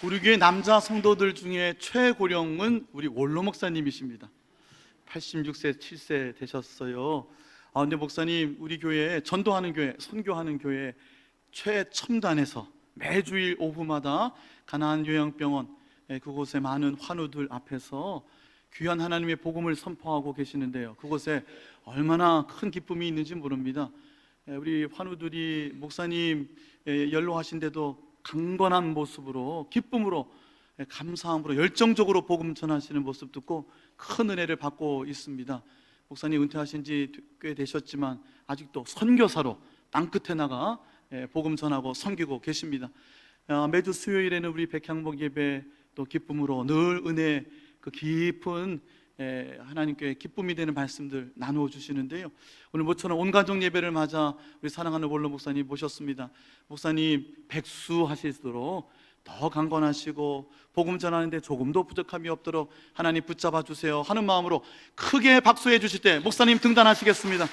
우리 교회 남자 성도들 중에 최고령은 우리 원로 목사님이십니다. 86세, 7세 되셨어요. 근데 목사님, 우리 교회 전도하는 교회, 선교하는 교회 최첨단에서 매주일 오후마다 가나안 요양병원 그곳에 많은 환우들 앞에서 귀한 하나님의 복음을 선포하고 계시는데요, 그곳에 얼마나 큰 기쁨이 있는지 모릅니다. 우리 환우들이 목사님 연로하신데도 강건한 모습으로, 기쁨으로, 감사함으로 열정적으로 복음 전하시는 모습 듣고 큰 은혜를 받고 있습니다. 목사님 은퇴하신 지 꽤 되셨지만 아직도 선교사로 땅끝에 나가 복음 전하고 섬기고 계십니다. 매주 수요일에는 우리 백향목 예배 또 기쁨으로 늘 은혜, 그 깊은 하나님께 기쁨이 되는 말씀들 나누어 주시는데요, 오늘 모처럼 온 가족 예배를 맞아 우리 사랑하는 원로 목사님 모셨습니다. 목사님 백수하시도록 더 강건하시고 복음 전하는데 조금도 부족함이 없도록 하나님 붙잡아 주세요 하는 마음으로 크게 박수해 주실 때 목사님 등단하시겠습니다.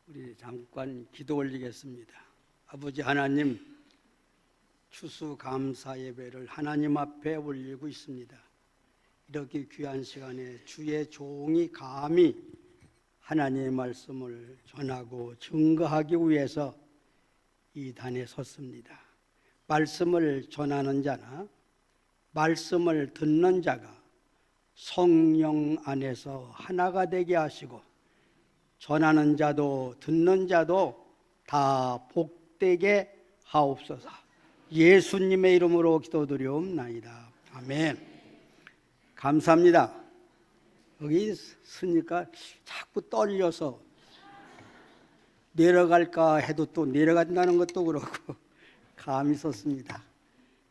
우리 잠깐 기도 올리겠습니다. 아버지 하나님, 추수감사 예배를 하나님 앞에 올리고 있습니다. 이렇게 귀한 시간에 주의 종이 감히 하나님의 말씀을 전하고 증거하기 위해서 이 단에 섰습니다. 말씀을 전하는 자나 말씀을 듣는 자가 성령 안에서 하나가 되게 하시고 전하는 자도 듣는 자도 다 복되게 하옵소서. 예수님의 이름으로 기도드리옵나이다. 아멘. 감사합니다. 여기 서니까 자꾸 떨려서 내려갈까 해도 또 내려간다는 것도 그렇고 감이 섰습니다.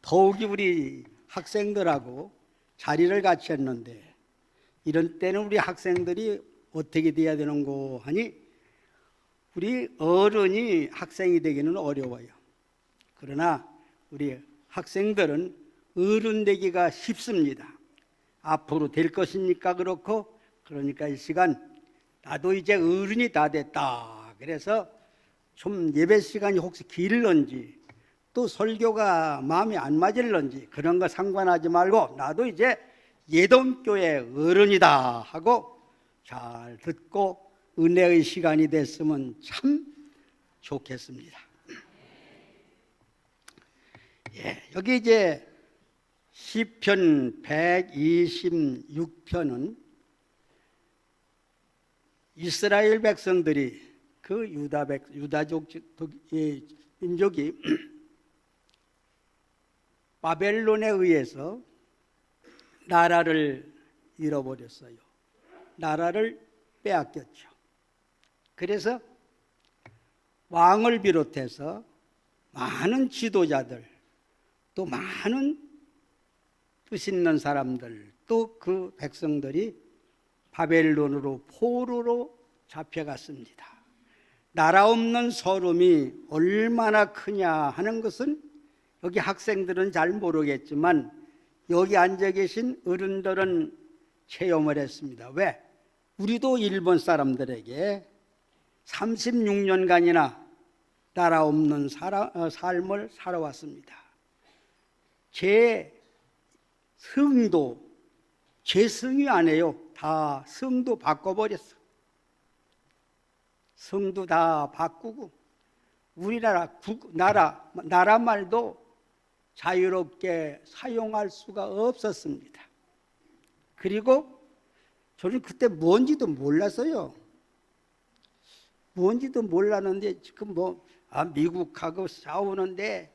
더욱이 우리 학생들하고 자리를 같이 했는데 이런 때는 우리 학생들이 어떻게 돼야 되는고 하니 우리 어른이 학생이 되기는 어려워요. 그러나 우리 학생들은 어른 되기가 쉽습니다. 앞으로 될 것이니까 그렇고, 그러니까 이 시간 나도 이제 어른이 다 됐다. 그래서 좀 예배 시간이 혹시 길런지 또 설교가 마음에 안 맞을런지 그런 거 상관하지 말고 나도 이제 예동교회 어른이다 하고 잘 듣고 은혜의 시간이 됐으면 참 좋겠습니다. 여기 이제 시편 126편은 이스라엘 백성들이 그 유다족 민족이 바벨론에 의해서 나라를 잃어버렸어요. 나라를 빼앗겼죠. 그래서 왕을 비롯해서 많은 지도자들, 또 많은 뜻 있는 사람들, 또 그 백성들이 바벨론으로 포로로 잡혀갔습니다. 나라 없는 서름이 얼마나 크냐 하는 것은 여기 학생들은 잘 모르겠지만 여기 앉아 계신 어른들은 체험을 했습니다. 왜? 우리도 일본 사람들에게 36년간이나 나라 없는 삶을 살아왔습니다. 제 성이 아니에요. 다 성도 바꿔버렸어. 성도 다 바꾸고 우리나라 나라 말도 자유롭게 사용할 수가 없었습니다. 그리고 저는 그때 뭔지도 몰랐어요. 뭔지도 몰랐는데 지금 미국하고 싸우는데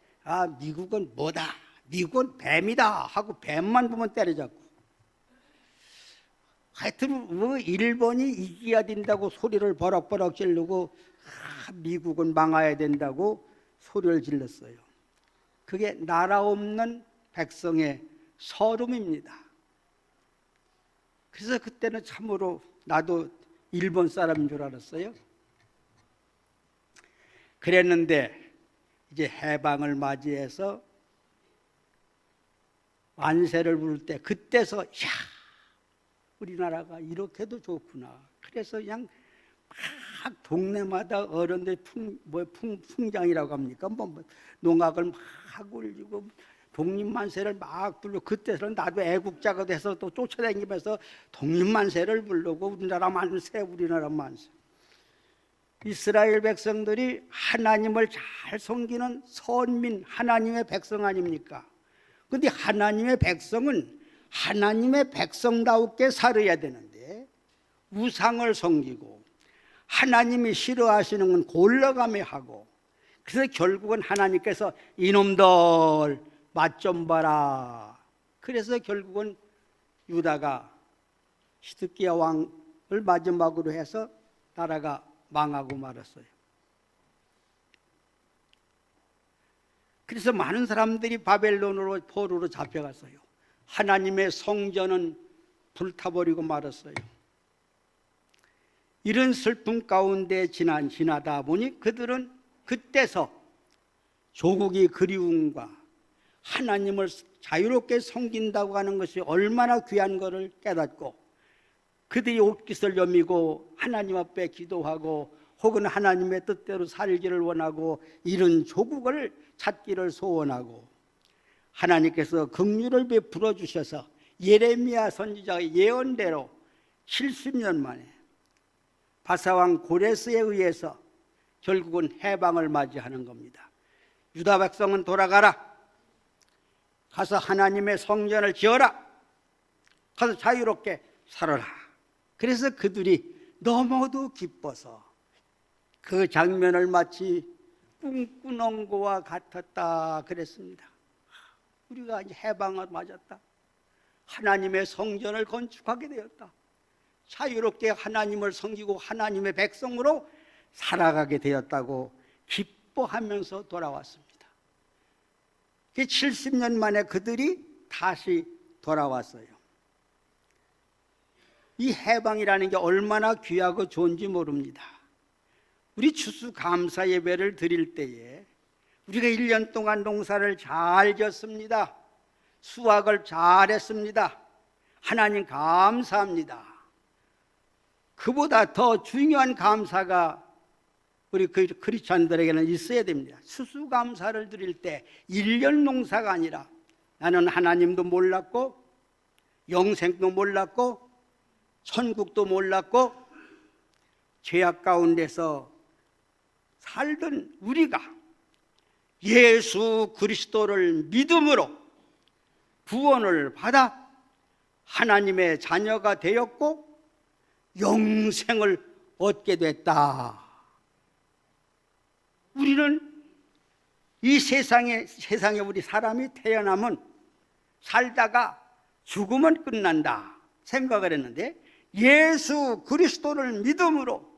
미국은 뭐다, 미국은 뱀이다 하고 뱀만 보면 때려잡고, 하여튼 일본이 이겨야 된다고 소리를 버럭버럭 지르고 미국은 망해야 된다고 소리를 질렀어요. 그게 나라 없는 백성의 서름입니다. 그래서 그때는 참으로 나도 일본 사람인 줄 알았어요. 그랬는데 이제 해방을 맞이해서 만세를 부를 때 그때서 야, 우리나라가 이렇게도 좋구나. 그래서 그냥 막 동네마다 어른들 풍장이라고 합니까? 농악을 막 울리고 독립만세를 막 부르고, 그때서는 나도 애국자가 돼서 또 쫓아다니면서 독립만세를 부르고 우리나라 만세, 우리나라 만세. 이스라엘 백성들이 하나님을 잘 섬기는 선민, 하나님의 백성 아닙니까? 근데 하나님의 백성은 하나님의 백성다우게 살아야 되는데 우상을 섬기고 하나님이 싫어하시는 건 골라가며 하고, 그래서 결국은 하나님께서 이놈들 맛 좀 봐라. 그래서 결국은 유다가 시드기야 왕을 마지막으로 해서 나라가 망하고 말았어요. 그래서 많은 사람들이 바벨론으로 포로로 잡혀갔어요. 하나님의 성전은 불타버리고 말았어요. 이런 슬픔 가운데 지나다 보니 그들은 그때서 조국이 그리움과 하나님을 자유롭게 섬긴다고 하는 것이 얼마나 귀한 것을 깨닫고, 그들이 옷깃을 여미고 하나님 앞에 기도하고 혹은 하나님의 뜻대로 살기를 원하고 이런 조국을 찾기를 소원하고, 하나님께서 긍휼을 베풀어 주셔서 예레미야 선지자의 예언대로 70년 만에 바사왕 고레스에 의해서 결국은 해방을 맞이하는 겁니다. 유다 백성은 돌아가라. 가서 하나님의 성전을 지어라. 가서 자유롭게 살아라. 그래서 그들이 너무도 기뻐서 그 장면을 마치 꿈꾸는 것과 같았다 그랬습니다. 우리가 이제 해방을 맞았다. 하나님의 성전을 건축하게 되었다. 자유롭게 하나님을 섬기고 하나님의 백성으로 살아가게 되었다고 기뻐하면서 돌아왔습니다. 70년 만에 그들이 다시 돌아왔어요. 이 해방이라는 게 얼마나 귀하고 좋은지 모릅니다. 우리 추수감사 예배를 드릴 때에 우리가 1년 동안 농사를 잘 지었습니다. 수확을 잘했습니다. 하나님 감사합니다. 그보다 더 중요한 감사가 우리 크리스찬들에게는 있어야 됩니다. 추수감사를 드릴 때 1년 농사가 아니라 나는 하나님도 몰랐고 영생도 몰랐고 천국도 몰랐고 죄악 가운데서 살던 우리가 예수 그리스도를 믿음으로 구원을 받아 하나님의 자녀가 되었고 영생을 얻게 됐다. 우리는 이 세상에 우리 사람이 태어나면 살다가 죽으면 끝난다 생각을 했는데, 예수 그리스도를 믿음으로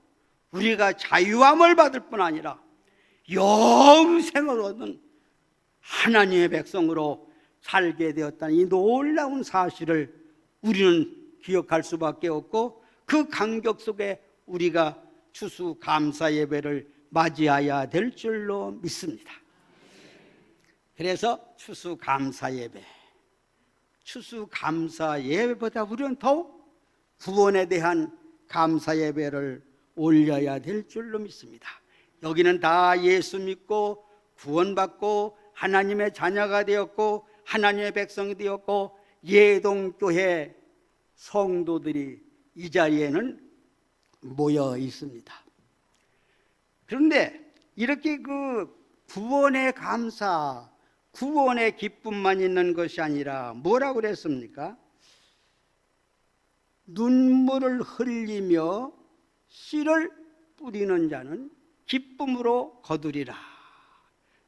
우리가 자유함을 받을 뿐 아니라 영생을 얻은 하나님의 백성으로 살게 되었다는 이 놀라운 사실을 우리는 기억할 수밖에 없고, 그 감격 속에 우리가 추수감사 예배를 맞이해야 될 줄로 믿습니다. 그래서 추수감사 예배보다 우리는 더욱 구원에 대한 감사 예배를 올려야 될 줄로 믿습니다. 여기는 다 예수 믿고 구원받고 하나님의 자녀가 되었고 하나님의 백성이 되었고 예동교회 성도들이 이 자리에는 모여 있습니다. 그런데 이렇게 그 구원의 감사, 구원의 기쁨만 있는 것이 아니라 뭐라고 그랬습니까? 눈물을 흘리며 씨를 뿌리는 자는 기쁨으로 거두리라.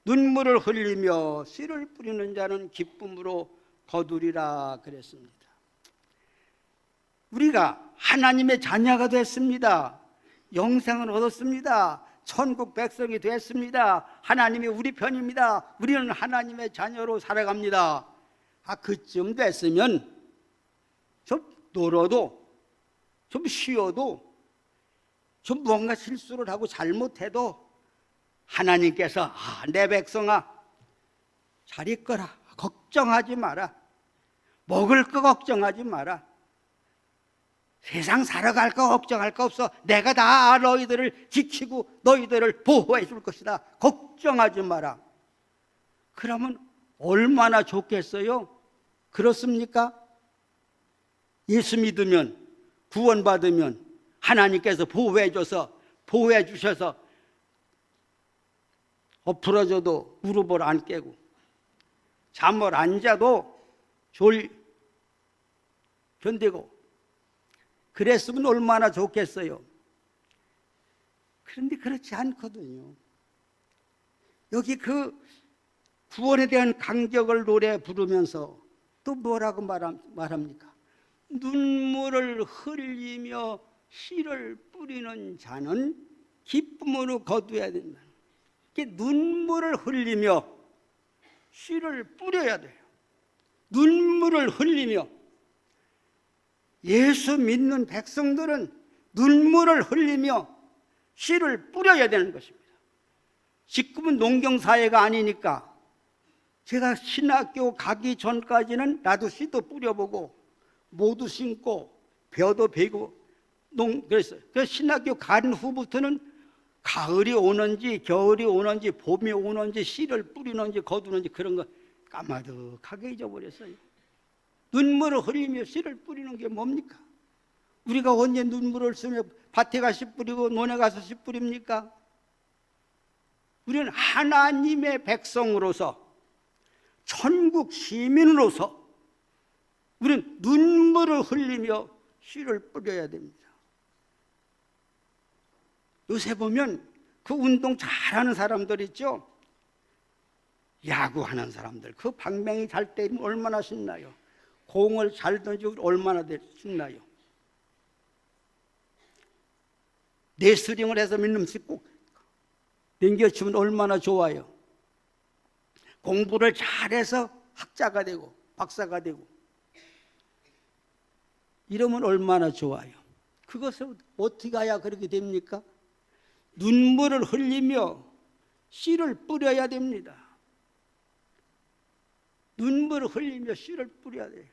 눈물을 흘리며 씨를 뿌리는 자는 기쁨으로 거두리라 그랬습니다. 우리가 하나님의 자녀가 됐습니다. 영생을 얻었습니다. 천국 백성이 됐습니다. 하나님이 우리 편입니다. 우리는 하나님의 자녀로 살아갑니다. 그쯤 됐으면 좀 놀아도, 좀 쉬어도, 좀 뭔가 실수를 하고 잘못해도 하나님께서 내 백성아 잘 있거라, 걱정하지 마라, 먹을 거 걱정하지 마라. 세상 살아갈 거 걱정할 거 없어. 내가 다 너희들을 지키고 너희들을 보호해 줄 것이다. 걱정하지 마라. 그러면 얼마나 좋겠어요? 그렇습니까? 예수 믿으면, 구원받으면 하나님께서 보호해 주셔서 엎으러져도 무릎을 안 깨고 잠을 안 자도 견디고 그랬으면 얼마나 좋겠어요. 그런데 그렇지 않거든요. 여기 그 구원에 대한 감격을 노래 부르면서 또 뭐라고 말합니까? 눈물을 흘리며 씨를 뿌리는 자는 기쁨으로 거두어야 된다. 이게 눈물을 흘리며 씨를 뿌려야 돼요. 눈물을 흘리며. 예수 믿는 백성들은 눈물을 흘리며 씨를 뿌려야 되는 것입니다. 지금은 농경사회가 아니니까 제가 신학교 가기 전까지는 나도 씨도 뿌려보고 모두 심고 벼도 베고 그랬어요. 그래서 신학교 간 후부터는 가을이 오는지 겨울이 오는지 봄이 오는지 씨를 뿌리는지 거두는지 그런 거 까마득하게 잊어버렸어요. 눈물을 흘리며 씨를 뿌리는 게 뭡니까? 우리가 언제 눈물을 쓰며 밭에 가서 씨 뿌리고 논에 가서 씨 뿌립니까? 우리는 하나님의 백성으로서 천국 시민으로서 우리는 눈물을 흘리며 씨를 뿌려야 됩니다. 요새 보면 그 운동 잘하는 사람들 있죠? 야구하는 사람들 그 방망이 잘 때리면 얼마나 신나요. 공을 잘 던지고 얼마나 신나요. 레슬링을 해서 몇 놈씩 꼭 넘겨치면 얼마나 좋아요. 공부를 잘해서 학자가 되고 박사가 되고 이러면 얼마나 좋아요. 그것을 어떻게 해야 그렇게 됩니까? 눈물을 흘리며 씨를 뿌려야 됩니다. 눈물을 흘리며 씨를 뿌려야 돼요.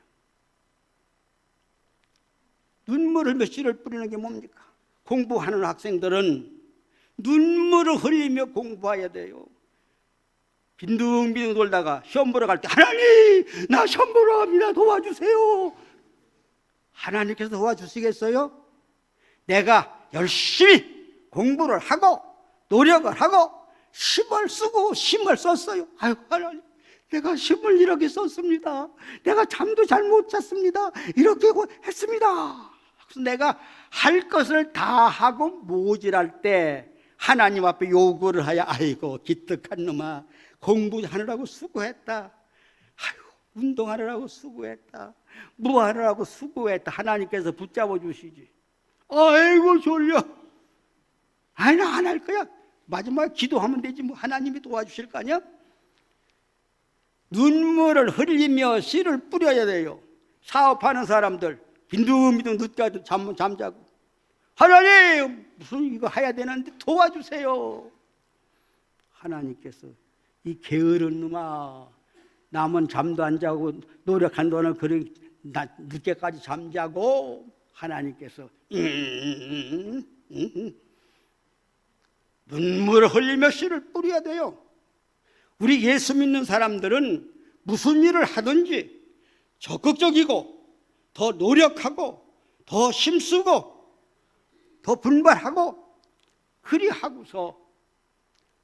눈물을 흘리며 씨를 뿌리는 게 뭡니까? 공부하는 학생들은 눈물을 흘리며 공부해야 돼요. 빈둥빈둥 돌다가 시험 보러 갈 때 하나님 나 시험 보러 갑니다 도와주세요. 하나님께서 도와주시겠어요? 내가 열심히 공부를 하고 노력을 하고 힘을 쓰고 힘을 썼어요. 아유 하나님 내가 힘을 이렇게 썼습니다. 내가 잠도 잘 못 잤습니다. 이렇게 했습니다. 그래서 내가 할 것을 다 하고 모질할 때 하나님 앞에 요구를 하여 아이고 기특한 놈아 공부하느라고 수고했다. 아유 운동하느라고 수고했다. 뭐 하느라고 수고했다. 하나님께서 붙잡아 주시지. 아이고 졸려. 아니 나 안 할 거야. 마지막에 기도하면 되지 뭐 하나님이 도와주실 거 아니야? 눈물을 흘리며 씨를 뿌려야 돼요. 사업하는 사람들 빈둥빈둥 늦게도 잠자고 하나님 무슨 이거 해야 되는데 도와주세요. 하나님께서 이 게으른 놈아 남은 잠도 안 자고 노력한다는 그런 늦게까지 잠자고 하나님께서 눈물을 흘리며 씨를 뿌려야 돼요. 우리 예수 믿는 사람들은 무슨 일을 하든지 적극적이고 더 노력하고 더 힘쓰고 더 분발하고 그리하고서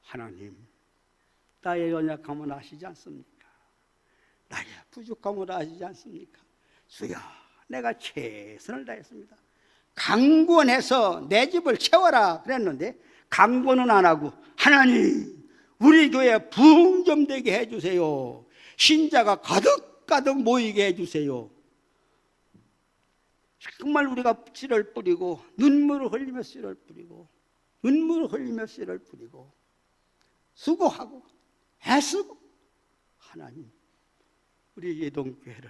하나님 나의 연약함을 아시지 않습니까? 나의 부족함을 아시지 않습니까? 주여 내가 최선을 다했습니다. 강권해서 내 집을 채워라 그랬는데 강권은 안 하고 하나님 우리 교회 부흥 좀 되게 해주세요. 신자가 가득가득 모이게 해주세요. 정말 우리가 씨를 뿌리고 눈물을 흘리며 씨를 뿌리고 눈물을 흘리며 씨를 뿌리고 수고하고 애쓰고 하나님 우리 예동교회를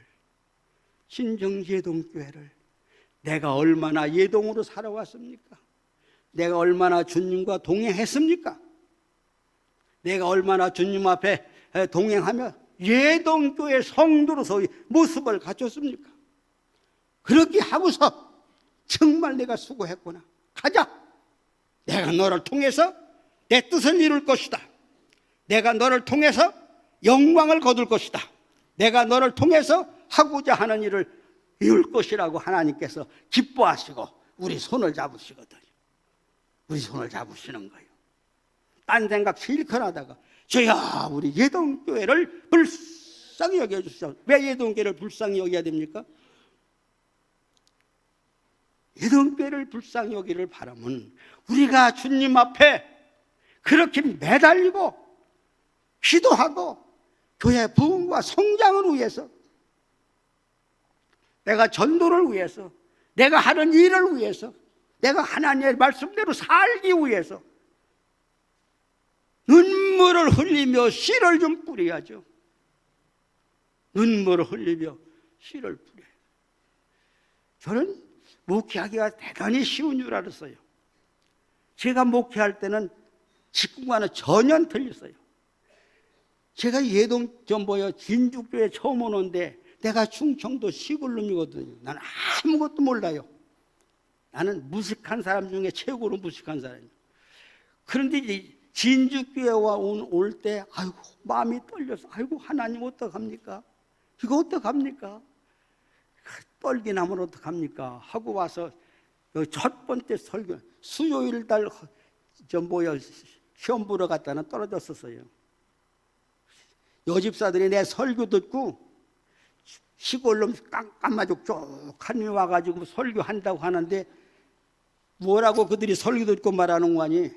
신정예동교회를 내가 얼마나 예동으로 살아왔습니까? 내가 얼마나 주님과 동행했습니까? 내가 얼마나 주님 앞에 동행하며 예동교회 성도로서 모습을 갖췄습니까? 그렇게 하고서 정말 내가 수고했구나. 가자. 내가 너를 통해서 내 뜻을 이룰 것이다. 내가 너를 통해서 영광을 거둘 것이다. 내가 너를 통해서 하고자 하는 일을 이룰 것이라고 하나님께서 기뻐하시고 우리 손을 잡으시거든요. 우리 손을 잡으시는 거예요. 딴 생각 실컷 하다가 저야 우리 예동교회를 불쌍히 여겨주시오. 왜 예동교회를 불쌍히 여겨야 됩니까? 예동교회를 불쌍히 여기를 바라면 우리가 주님 앞에 그렇게 매달리고 기도하고 교회 부흥과 성장을 위해서, 내가 전도를 위해서, 내가 하는 일을 위해서, 내가 하나님의 말씀대로 살기 위해서 눈물을 흘리며 씨를 좀 뿌려야죠. 눈물을 흘리며 씨를 뿌려요. 저는 목회하기가 대단히 쉬운 줄 알았어요. 제가 목회할 때는 직분과는 전혀 틀렸어요. 제가 진주교회 처음 오는데 내가 충청도 시골 놈이거든요. 나는 아무것도 몰라요. 나는 무식한 사람 중에 최고로 무식한 사람이에요. 그런데 이제 진주교회 올 때 아이고 마음이 떨려서 아이고 하나님 어떡합니까? 이거 어떡합니까? 떨긴 하면 어떡합니까? 하고 와서 첫 번째 설교 수요일 날 시험 보러 갔다는 떨어졌었어요. 여집사들이 내 설교 듣고 시골로 깜깜마족 쪽하니 와가지고 설교한다고 하는데 뭐라고 그들이 설교 듣고 말하는 거 아니?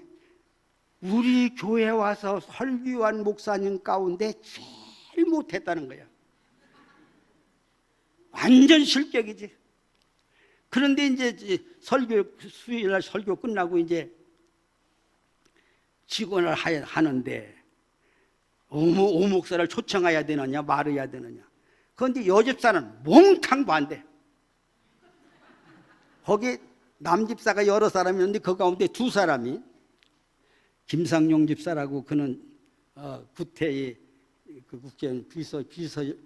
우리 교회 와서 설교한 목사님 가운데 제일 못했다는 거야. 완전 실격이지. 그런데 이제 수요일 날 설교 끝나고 이제 직원을 하는데 오 목사를 초청해야 되느냐 말해야 되느냐. 그런데 여집사는 몽탕 반대. 거기 남집사가 여러 사람이었는데 그 가운데 두 사람이 김상용 집사라고 그는 구태의 그 국회의원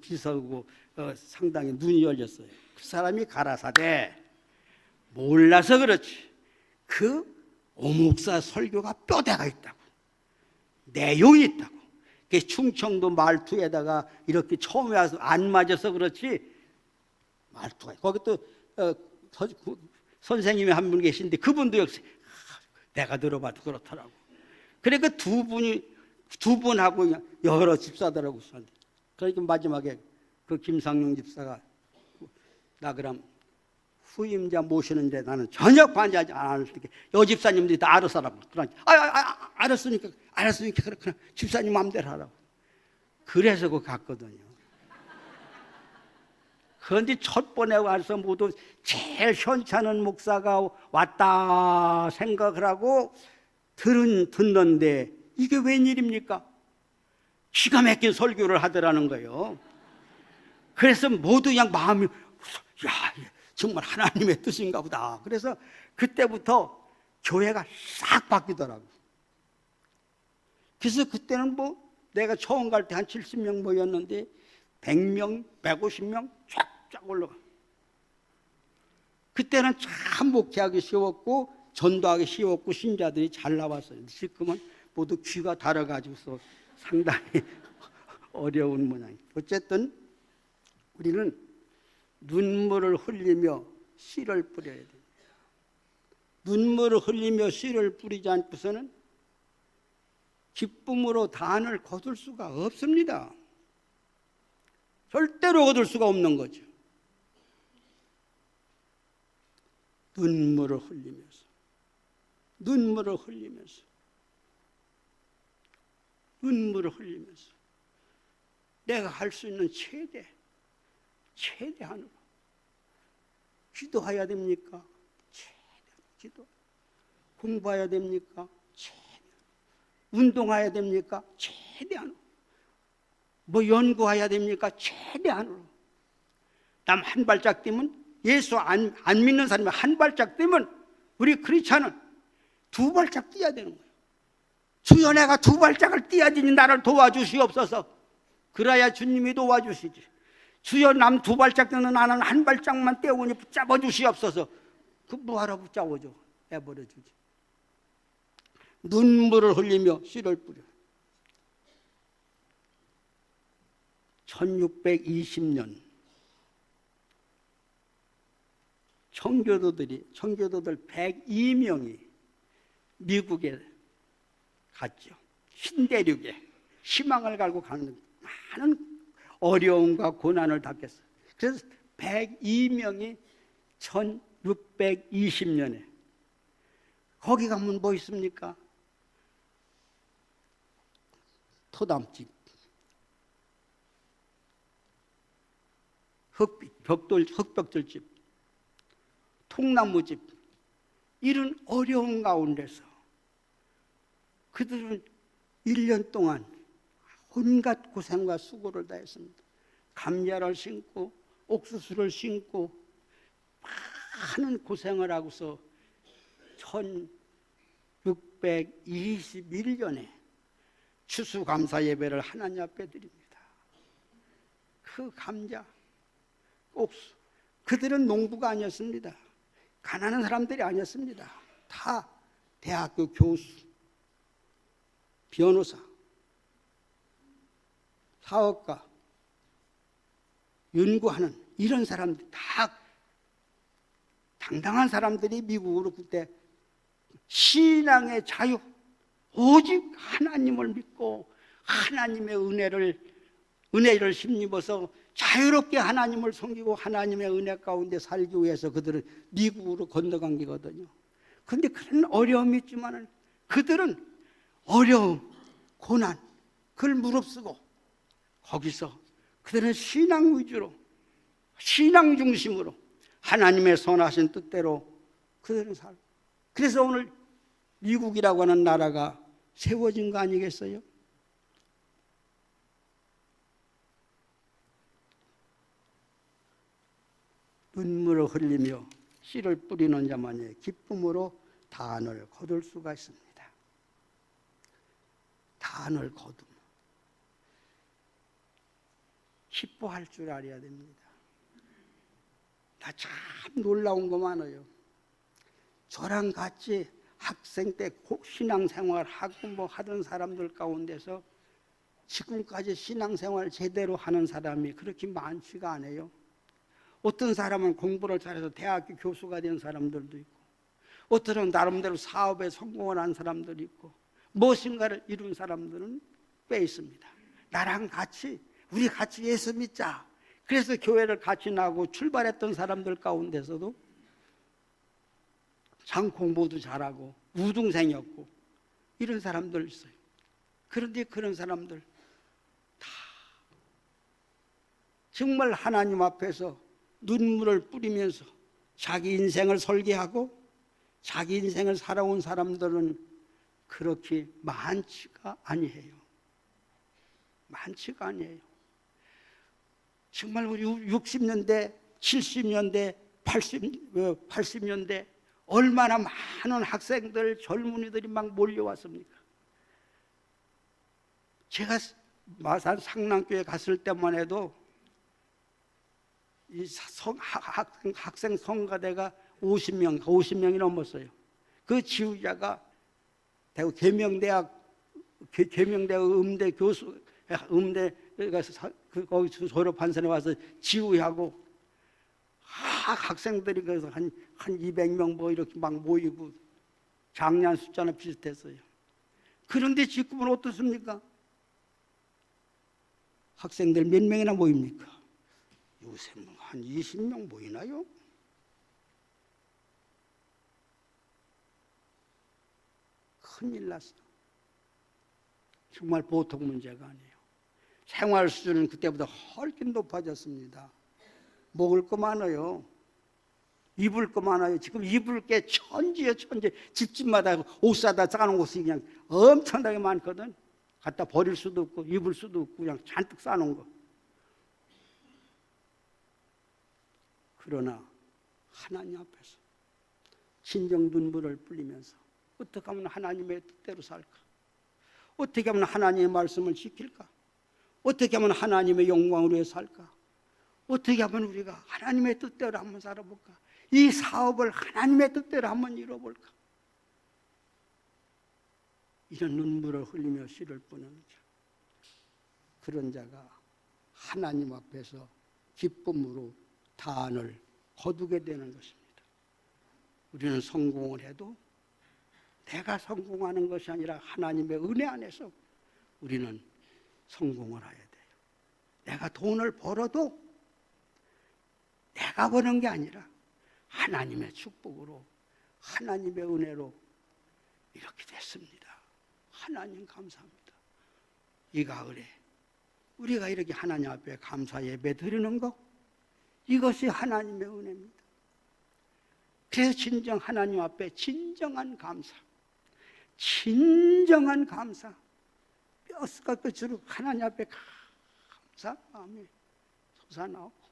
비서고 상당히 눈이 열렸어요. 그 사람이 가라사대 몰라서 그렇지 그 오목사 설교가 뼈대가 있다고, 내용이 있다고. 그 충청도 말투에다가 이렇게 처음에 와서 안 맞아서 그렇지 말투가. 거기 또 선생님이 한 분 계신데 그분도 역시 내가 들어봐도 그렇더라고. 그래 그 두 분하고 여러 집사들하고 있었는데, 그러니까 마지막에 그 김상용 집사가 나 그럼 후임자 모시는데 나는 전혀 반대하지 않았으니까 여 집사님들이 다 알아서 하라고. 그러니까 알았으니까 그렇구나 집사님 마음대로 하라고. 그래서 그 갔거든요. 그런데 첫 번에 와서 모두 제일 현찮은 목사가 왔다 생각을 하고 듣는데 이게 웬일입니까? 기가 막힌 설교를 하더라는 거예요. 그래서 모두 그냥 마음이 정말 하나님의 뜻인가 보다. 그래서 그때부터 교회가 싹 바뀌더라고요. 그래서 그때는 내가 처음 갈 때 한 70명 모였는데 100명, 150명 쫙쫙 올라가. 그때는 참 목회하기 쉬웠고 전도하기 쉬웠고 신자들이 잘 나왔어요. 지금은 모두 귀가 달아가지고서 상당히 어려운 모양이에요. 어쨌든 우리는 눈물을 흘리며 씨를 뿌려야 됩니다. 눈물을 흘리며 씨를 뿌리지 않고서는 기쁨으로 단을 거둘 수가 없습니다. 절대로 거둘 수가 없는 거죠. 눈물을 흘리면서 내가 할 수 있는 최대한으로 기도해야 됩니까? 최대한 기도. 공부해야 됩니까? 최대한. 운동해야 됩니까? 최대한으로. 연구해야 됩니까? 최대한으로. 남 한 발짝 뛰면, 예수 안 믿는 사람이 한 발짝 뛰면 우리 크리스찬은 두 발짝 뛰어야 되는 거예요. 주여 내가 두 발짝을 뛰어야지 나를 도와주시옵소서. 그래야 주님이 도와주시지. 주여 남 두 발짝 뛰는 나는 한 발짝만 떼오니 붙잡아 주시옵소서. 그 뭐하러 붙잡아줘. 내버려 주지. 눈물을 흘리며 씨를 뿌려. 1620년 청교도들 102명이 미국에 갔죠. 신대륙에 희망을 갈고 가는 많은 어려움과 고난을 당했어요. 그래서 102명이 1620년에 거기 가면 뭐 있습니까? 토담집, 흙벽돌집, 통나무집, 이런 어려운 가운데서 그들은 1년 동안 온갖 고생과 수고를 다했습니다. 감자를 심고 옥수수를 심고 많은 고생을 하고서 1621년에 추수감사 예배를 하나님 앞에 드립니다. 그 감자, 옥수, 그들은 농부가 아니었습니다. 가난한 사람들이 아니었습니다. 다 대학교 교수, 변호사, 사업가, 연구하는 이런 사람들, 다 당당한 사람들이 미국으로 그때 신앙의 자유, 오직 하나님을 믿고 하나님의 은혜를 힘입어서 자유롭게 하나님을 섬기고 하나님의 은혜 가운데 살기 위해서 그들은 미국으로 건너간 거거든요. 그런데 그런 어려움이 있지만은 그들은 어려움, 고난, 그걸 무릅쓰고 거기서 그들은 신앙 위주로, 신앙 중심으로 하나님의 선하신 뜻대로 그들은 살고, 그래서 오늘 미국이라고 하는 나라가 세워진 거 아니겠어요? 눈물을 흘리며 씨를 뿌리는 자만이 기쁨으로 단을 거둘 수가 있습니다. 단을 거둠. 기뻐할 줄 알아야 됩니다. 나 참 놀라운 거 많아요. 저랑 같이 학생 때 신앙생활 하고 뭐 하던 사람들 가운데서 지금까지 신앙생활 제대로 하는 사람이 그렇게 많지가 않아요. 어떤 사람은 공부를 잘해서 대학교 교수가 된 사람들도 있고, 어떤 나름대로 사업에 성공을 한 사람들이 있고, 무엇인가를 이룬 사람들은 꽤 있습니다. 나랑 같이, 우리 같이 예수 믿자. 그래서 교회를 같이 나고 출발했던 사람들 가운데서도 장 공부도 잘하고 우등생이었고 이런 사람들 있어요. 그런데 그런 사람들 다 정말 하나님 앞에서 눈물을 뿌리면서 자기 인생을 설계하고 자기 인생을 살아온 사람들은 그렇게 많지가 아니에요. 많지가 아니에요. 정말 우리 60년대, 70년대, 80년대 얼마나 많은 학생들, 젊은이들이 막 몰려왔습니까? 제가 마산 상남교회 갔을 때만 해도 이 학생 성가대가 50명이 넘었어요. 그 지휘자가 대구 계명대학 음대 교수, 음대 가서 거기서 졸업한 사람이 와서 지휘하고 학생들이 그래서 한 200명 뭐 이렇게 막 모이고 작년 숫자는 비슷했어요. 그런데 지금은 어떻습니까? 학생들 몇 명이나 모입니까? 요새 한 20명 모이나요? 큰일 났어. 정말 보통 문제가 아니에요. 생활 수준은 그때보다 훨씬 높아졌습니다. 먹을 거 많아요. 입을 거 많아요. 지금 입을 게 천지에 천지. 집집마다 옷 사다 싸놓은 곳이 그냥 엄청나게 많거든. 갖다 버릴 수도 없고 입을 수도 없고 그냥 잔뜩 싸놓은 거. 그러나 하나님 앞에서 진정 눈물을 뿌리면서 어떻게 하면 하나님의 뜻대로 살까? 어떻게 하면 하나님의 말씀을 지킬까? 어떻게 하면 하나님의 영광을 위해 살까? 어떻게 하면 우리가 하나님의 뜻대로 한번 살아볼까? 이 사업을 하나님의 뜻대로 한번 이뤄볼까? 이런 눈물을 흘리며 씨를 뿌는 자, 그런 자가 하나님 앞에서 기쁨으로 단을 거두게 되는 것입니다. 우리는 성공을 해도 내가 성공하는 것이 아니라 하나님의 은혜 안에서 우리는 성공을 해야 돼요. 내가 돈을 벌어도 내가 버는 게 아니라 하나님의 축복으로, 하나님의 은혜로 이렇게 됐습니다. 하나님 감사합니다. 이 가을에 우리가 이렇게 하나님 앞에 감사 예배 드리는 것, 이것이 하나님의 은혜입니다. 그래서 진정 하나님 앞에 진정한 감사, 진정한 감사, 뼛과 끝으로 하나님 앞에 감사 마음이 솟아나오고,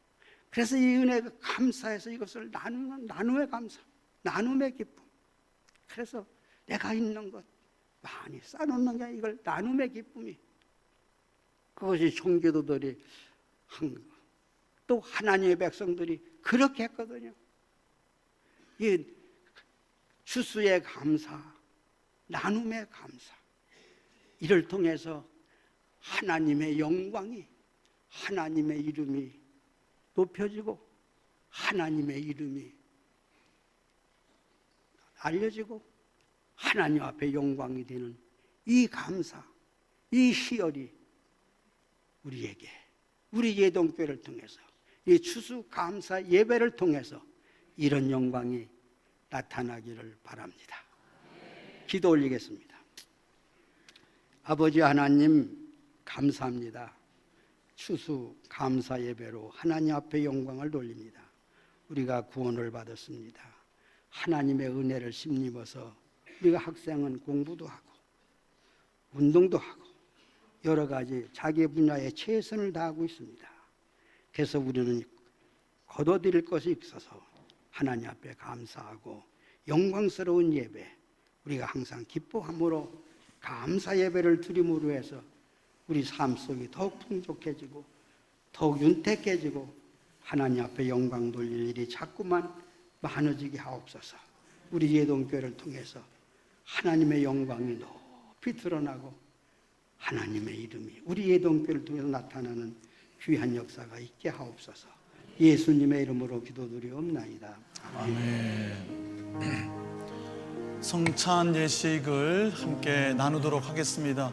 그래서 이 은혜가 감사해서 이것을 나누는 나눔의 감사, 나눔의 기쁨. 그래서 내가 있는 것 많이 쌓아놓는 게 이걸 나눔의 기쁨이, 그것이 형제도들이 한 것. 또 하나님의 백성들이 그렇게 했거든요. 이 추수의 감사, 나눔의 감사, 이를 통해서 하나님의 영광이, 하나님의 이름이 높여지고 하나님의 이름이 알려지고 하나님 앞에 영광이 되는 이 감사, 이 희열이 우리에게, 우리 예동교회를 통해서, 이 추수 감사 예배를 통해서 이런 영광이 나타나기를 바랍니다. 기도 올리겠습니다. 아버지 하나님, 감사합니다. 추수 감사 예배로 하나님 앞에 영광을 돌립니다. 우리가 구원을 받았습니다. 하나님의 은혜를 힘입어서 우리가 학생은 공부도 하고 운동도 하고 여러 가지 자기 분야에 최선을 다하고 있습니다. 그래서 우리는 거둬들일 것이 있어서 하나님 앞에 감사하고 영광스러운 예배, 우리가 항상 기뻐함으로 감사 예배를 드림으로 해서 우리 삶 속이 더욱 풍족해지고 더욱 윤택해지고 하나님 앞에 영광 돌릴 일이 자꾸만 많아지게 하옵소서. 우리 예동교회를 통해서 하나님의 영광이 높이 드러나고 하나님의 이름이 우리 예동교회를 통해서 나타나는 귀한 역사가 있게 하옵소서. 예수님의 이름으로 기도드리옵나이다. 아멘. 성찬 예식을 함께 나누도록 하겠습니다.